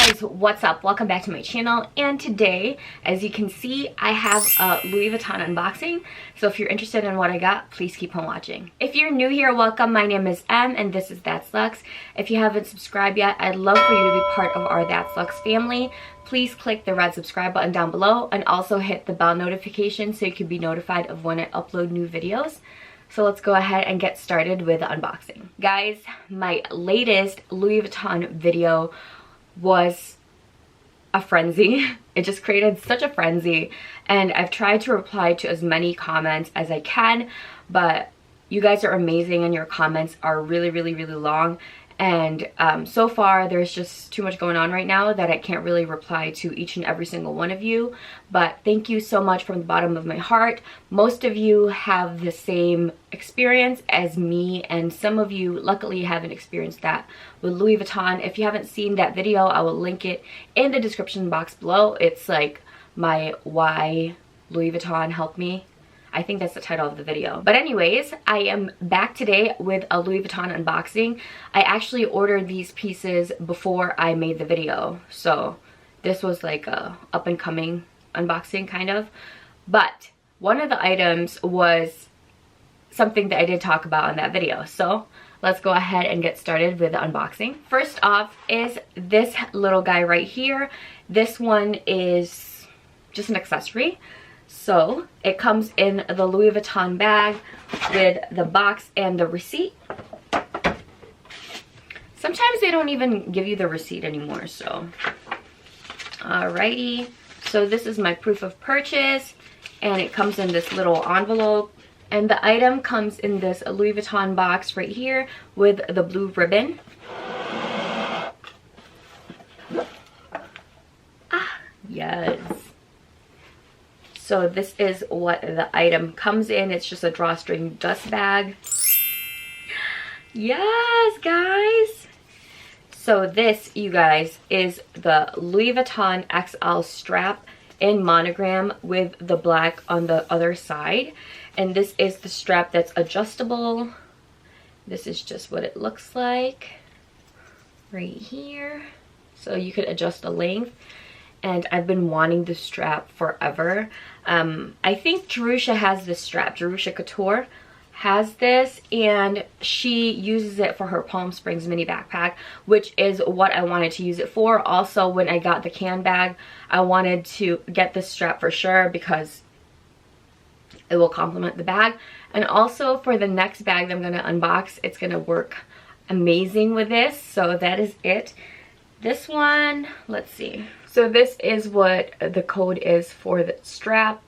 guys, what's up? Welcome back to my channel, and today, as you can see, I have a Louis Vuitton unboxing. So if you're interested in what I got, please keep on watching. If you're new here, welcome. My name is Em and this is That's Lux. If you haven't subscribed yet, I'd love for you to be part of our That's Lux family. Please click the red subscribe button down below and also hit the bell notification so you can be notified of when I upload new videos. So let's go ahead and get started with the unboxing. Guys, my latest Louis Vuitton video was a frenzy. It just created such a frenzy, and I've tried to reply to as many comments as I can, but you guys are amazing and your comments are really long. And so far there's just too much going on right now that I can't really reply to each and every single one of you, but thank you so much from the bottom of my heart. Most of you have the same experience as me, and some of you luckily haven't experienced that with Louis Vuitton. If you haven't seen that video, I will link it in the description box below. It's like my why Louis Vuitton helped me. I think that's the title of the video. But anyways, I am back today with a Louis Vuitton unboxing. I actually ordered these pieces before I made the video, so this was like a up and coming unboxing kind of. But one of the items was something that I did talk about in that video, so let's go ahead and get started with the unboxing. First off is this little guy right here. This one is just an accessory. So it comes in the Louis Vuitton bag with the box and the receipt. Sometimes they don't even give you the receipt anymore, so. Alrighty, so this is my proof of purchase, and it comes in this little envelope. And the item comes in this Louis Vuitton box right here with the blue ribbon. Ah, yes. So this is what the item comes in. It's just a drawstring dust bag. Yes, guys. So this, you guys, is the Louis Vuitton XL strap in monogram with the black on the other side. And this is the strap that's adjustable. This is just what it looks like right here. So you could adjust the length. And I've been wanting this strap forever. I think Jerusha has this strap. Jerusha Couture has this, and she uses it for her Palm Springs mini backpack, which is what I wanted to use it for. Also, when I got the can bag, I wanted to get this strap for sure because it will complement the bag. And also for the next bag that I'm going to unbox, it's going to work amazing with this. So that is it. This one, let's see. So this is what the code is for the strap.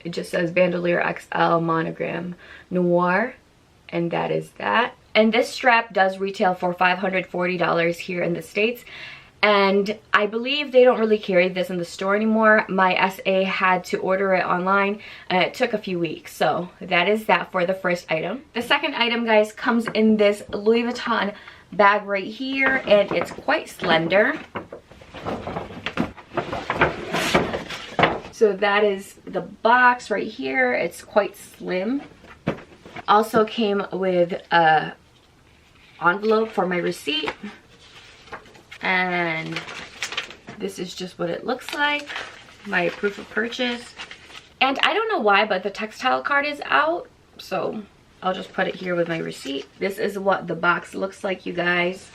It just says Bandolier XL Monogram Noir, and that is that. And this strap does retail for $540 here in the States. And I believe they don't really carry this in the store anymore. My SA had to order it online and it took a few weeks. So that is that for the first item. The second item, guys, comes in this Louis Vuitton bag right here, and it's quite slender. So that is the box right here. It's quite slim. Also came with a envelope for my receipt. And this is just what it looks like. My proof of purchase. And I don't know why, but the textile card is out. So I'll just put it here with my receipt. This is what the box looks like, you guys.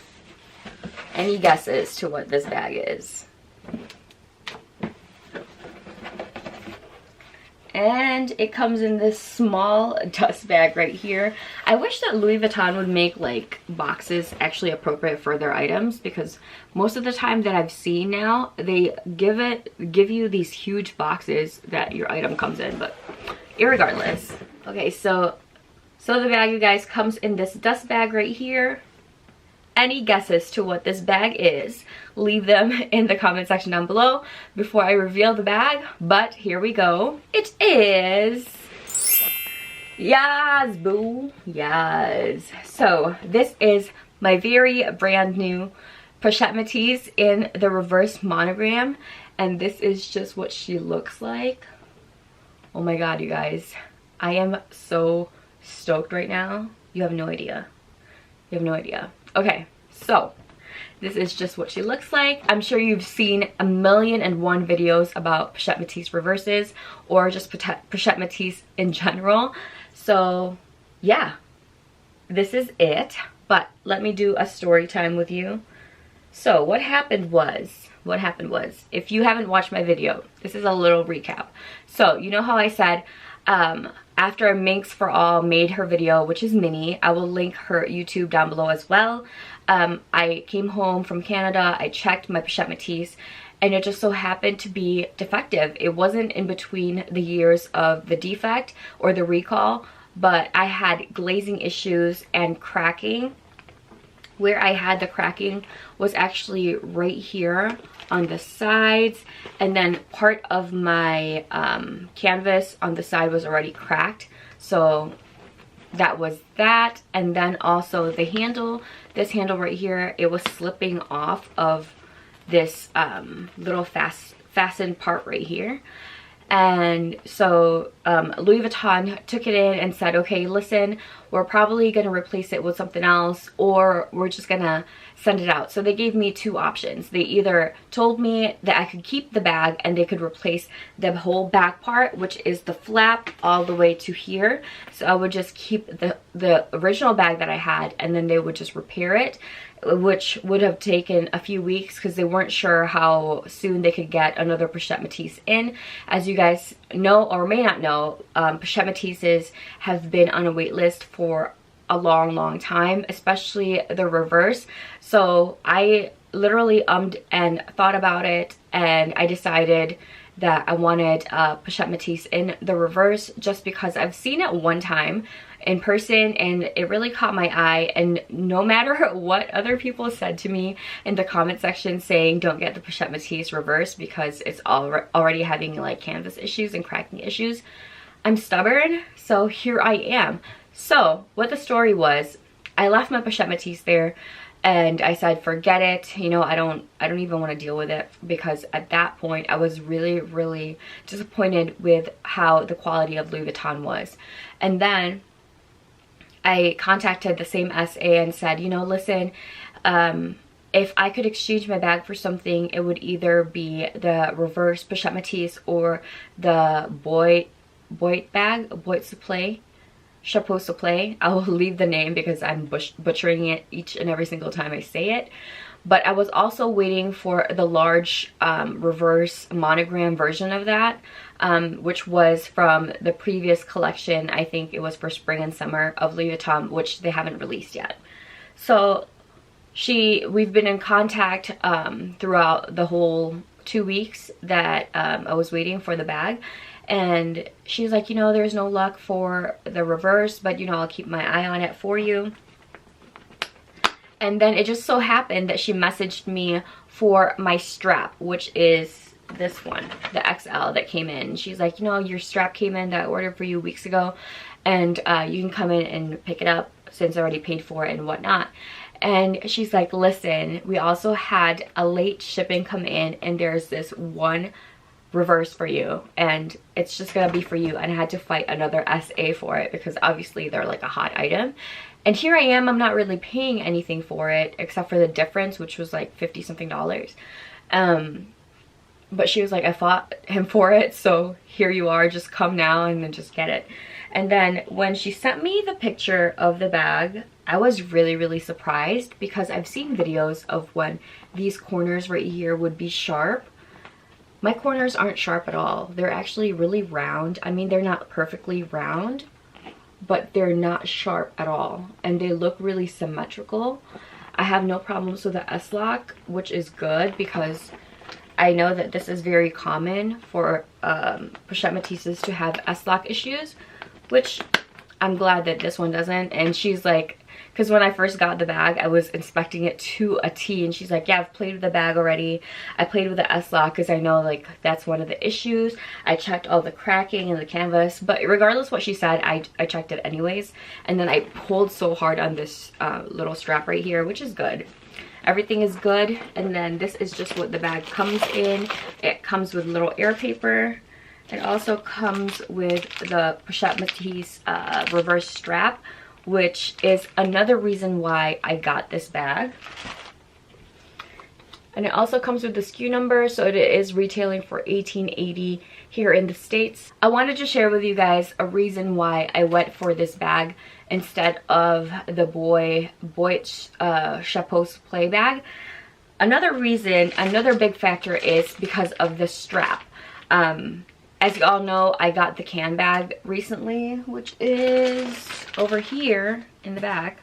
Any guesses to what this bag is? And it comes in this small dust bag right here. I wish that Louis Vuitton would make like boxes actually appropriate for their items, because most of the time that I've seen now, they give you these huge boxes that your item comes in, but irregardless. Okay, so the bag, you guys, comes in this dust bag right here. Any guesses to what this bag is? Leave them in the comment section down below before I reveal the bag. But here we go. It is... Yes, boo. Yes. So this is my very brand new Pochette Métis in the reverse monogram. And this is just what she looks like. Oh my god, you guys. I am so stoked right now. You have no idea. You have no idea. Okay, so this is just what she looks like. I'm sure you've seen a million and one videos about Pochette Métis reverses or just Pochette Métis in general. So yeah, this is it. But let me do a story time with you. So what happened was, if you haven't watched my video, this is a little recap. So you know how I said after Minx for All made her video, which is Minnie, I will link her YouTube down below as well. I came home from Canada, I checked my Pochette Métis, and it just so happened to be defective. It wasn't in between the years of the defect or the recall, but I had glazing issues and cracking. Where I had the cracking was actually right here on the sides, and then part of my canvas on the side was already cracked, so that was that. And then also the handle, this handle right here, it was slipping off of this little fastened part right here. And so Louis Vuitton took it in and said, okay, listen, we're probably going to replace it with something else, or we're just going to send it out. So they gave me two options. They either told me that I could keep the bag and they could replace the whole back part, which is the flap all the way to here. So I would just keep the original bag that I had, and then they would just repair it, which would have taken a few weeks because they weren't sure how soon they could get another Pochette Métis in. As you guys know or may not know, Pochette Métises have been on a wait list for a long time, especially the reverse. So I literally and thought about it, and I decided that I wanted Pochette Métis in the reverse just because I've seen it one time in person and it really caught my eye. And no matter what other people said to me in the comment section saying don't get the Pochette Métis reverse because it's already having like canvas issues and cracking issues, I'm stubborn, so here I am. So what the story was, I left my Pochette Métis there and I said forget it, you know, I don't even want to deal with it, because at that point I was really disappointed with how the quality of Louis Vuitton was. And then I contacted the same SA and said, you know, listen, if I could exchange my bag for something, it would either be the reverse Pochette Métis or the Boit bag, Boit Supplé, Chapeau Supplé. I will leave the name because I'm butchering it each and every single time I say it. But I was also waiting for the large reverse monogram version of that, which was from the previous collection. I think it was for spring and summer of Louis Vuitton, which they haven't released yet. So we've been in contact throughout the whole 2 weeks that I was waiting for the bag. And she's like, you know, there's no luck for the reverse, but you know, I'll keep my eye on it for you. And then it just so happened that she messaged me for my strap, which is this one, the XL that came in. She's like, you know, your strap came in that I ordered for you weeks ago, and you can come in and pick it up since I already paid for it and whatnot. And she's like, listen, we also had a late shipping come in, and there's this one reverse for you, and it's just gonna be for you. And I had to fight another SA for it because obviously they're like a hot item. And here I am, I'm not really paying anything for it except for the difference, which was like $50 something. But she was like, I fought him for it, so here you are, just come now and then just get it. And then when she sent me the picture of the bag, I was really surprised, because I've seen videos of when these corners right here would be sharp. My corners aren't sharp at all. They're actually really round. I mean, they're not perfectly round, but they're not sharp at all. And they look really symmetrical. I have no problems with the S-lock, which is good, because I know that this is very common for Pochette Métises to have S-lock issues, which I'm glad that this one doesn't. And she's like, because when I first got the bag, I was inspecting it to a T, and she's like, yeah, I've played with the bag already. I played with the S-lock because I know like that's one of the issues. I checked all the cracking and the canvas, but regardless what she said, I checked it anyways. And then I pulled so hard on this little strap right here, which is good. Everything is good. And then this is just what the bag comes in. It comes with little air paper. It also comes with the Pochette Métis reverse strap, which is another reason why I got this bag. And it also comes with the SKU number, so it is retailing for $18.80 here in the States. I wanted to share with you guys a reason why I went for this bag instead of the Pochette Chapeau Play bag. Another reason, another big factor is because of the strap. As you all know, I got the can bag recently, which is over here in the back.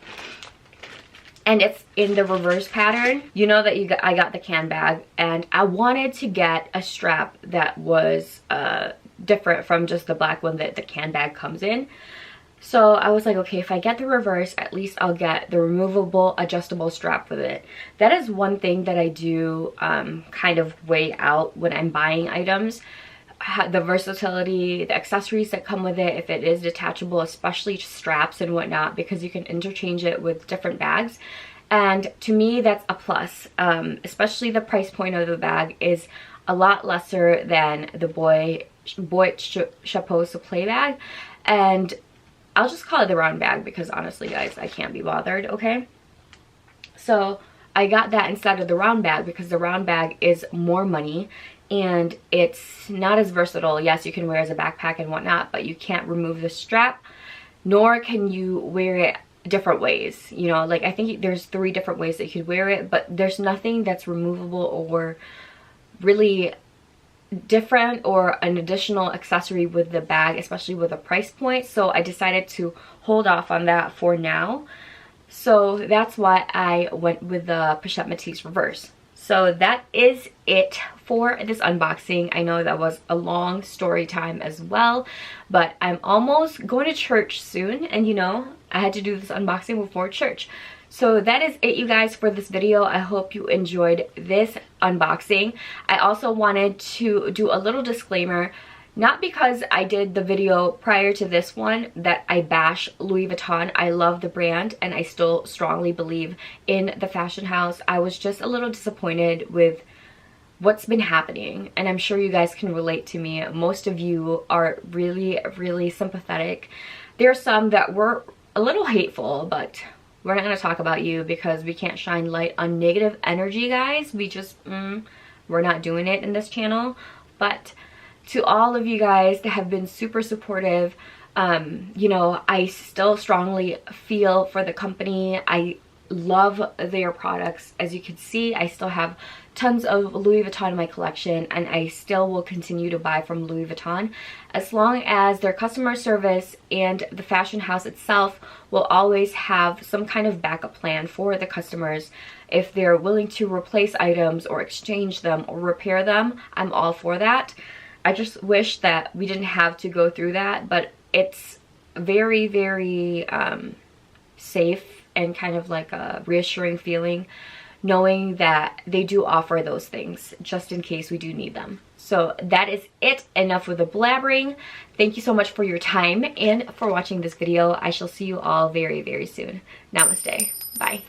And it's in the reverse pattern. You know that I got the can bag, and I wanted to get a strap that was different from just the black one that the can bag comes in. So I was like, okay, if I get the reverse, at least I'll get the removable adjustable strap with it. That is one thing that I do kind of weigh out when I'm buying items. The versatility, the accessories that come with it, if it is detachable, especially straps and whatnot, because you can interchange it with different bags. And to me, that's a plus. Especially the price point of the bag is a lot lesser than the Pochette Chapeau Play bag. And I'll just call it the round bag because honestly, guys, I can't be bothered, okay? So I got that instead of the round bag because the round bag is more money. And it's not as versatile. Yes, you can wear it as a backpack and whatnot, but you can't remove the strap, nor can you wear it different ways. You know, like I think there's 3 different ways that you could wear it, but there's nothing that's removable or really different or an additional accessory with the bag, especially with a price point. So I decided to hold off on that for now. So that's why I went with the Pochette Métis reverse. So that is it for this unboxing. I know that was a long story time as well, but I'm almost going to church soon, and you know, I had to do this unboxing before church. So that is it, you guys, for this video. I hope you enjoyed this unboxing. I also wanted to do a little disclaimer. Not because I did the video prior to this one that I bash Louis Vuitton. I love the brand and I still strongly believe in the fashion house. I was just a little disappointed with what's been happening, and I'm sure you guys can relate to me. Most of you are really, really sympathetic. There are some that were a little hateful, but we're not going to talk about you because we can't shine light on negative energy, guys. We just, we're not doing it in this channel. But to all of you guys that have been super supportive, you know, I still strongly feel for the company. I love their products. As you can see, I still have tons of Louis Vuitton in my collection, and I still will continue to buy from Louis Vuitton as long as their customer service and the fashion house itself will always have some kind of backup plan for the customers. If they're willing to replace items or exchange them or repair them, I'm all for that. I just wish that we didn't have to go through that, but it's very, very safe and kind of like a reassuring feeling knowing that they do offer those things just in case we do need them. So that is it. Enough with the blabbering. Thank you so much for your time and for watching this video. I shall see you all very, very soon. Namaste. Bye.